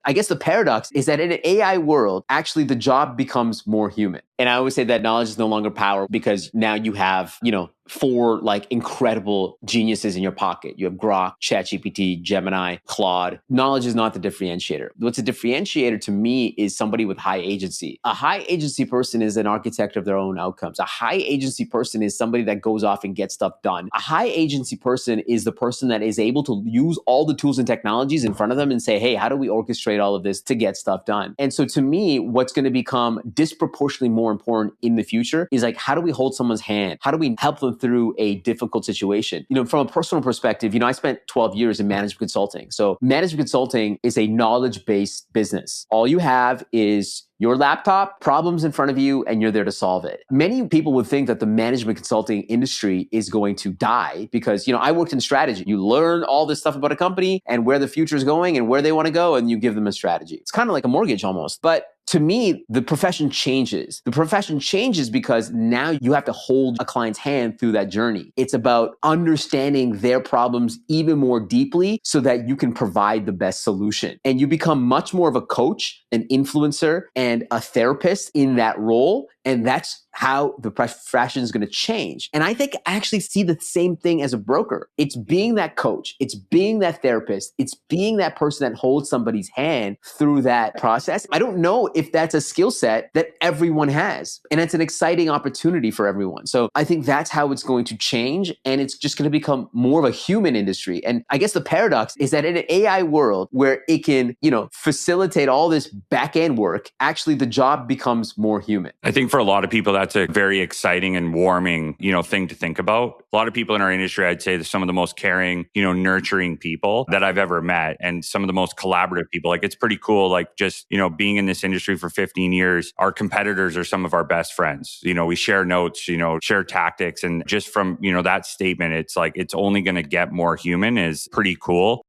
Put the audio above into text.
I guess the paradox is that in an AI world, actually the job becomes more human. And I always say that knowledge is no longer power because now you have, four like incredible geniuses in your pocket. You have Grok, ChatGPT, Gemini, Claude. Knowledge is not the differentiator. What's a differentiator to me is somebody with high agency. A high agency person is an architect of their own outcomes. A high agency person is somebody that goes off and gets stuff done. A high agency person is the person that is able to use all the tools and technologies in front of them and say, hey, how do we orchestrate all of this to get stuff done? And so to me, what's going to become disproportionately more important in the future is like, how do we hold someone's hand? How do we help them through a difficult situation? From a personal perspective, I spent 12 years in management consulting. So management consulting is a knowledge-based business. All you have is your laptop, problems in front of you, and you're there to solve it. Many people would think that the management consulting industry is going to die because, I worked in strategy. You learn all this stuff about a company and where the future is going and where they want to go, and you give them a strategy. It's kind of like a mortgage almost. But to me, the profession changes. The profession changes because now you have to hold a client's hand through that journey. It's about understanding their problems even more deeply so that you can provide the best solution. And you become much more of a coach, an influencer, and a therapist in that role. And that's how the profession is going to change. And I think I actually see the same thing as a broker. It's being that coach. It's being that therapist. It's being that person that holds somebody's hand through that process. I don't know if that's a skill set that everyone has. And it's an exciting opportunity for everyone. So I think that's how it's going to change. And it's just going to become more of a human industry. And I guess the paradox is that in an AI world where it can, facilitate all this back end work, actually the job becomes more human. I think for a lot of people, that's a very exciting and warming, thing to think about. A lot of people in our industry, I'd say, they're some of the most caring, nurturing people that I've ever met, and some of the most collaborative people. Like, it's pretty cool. Like, just, being in this industry for 15 years, our competitors are some of our best friends. We share notes, share tactics. And just from, that statement, it's like, it's only going to get more human is pretty cool.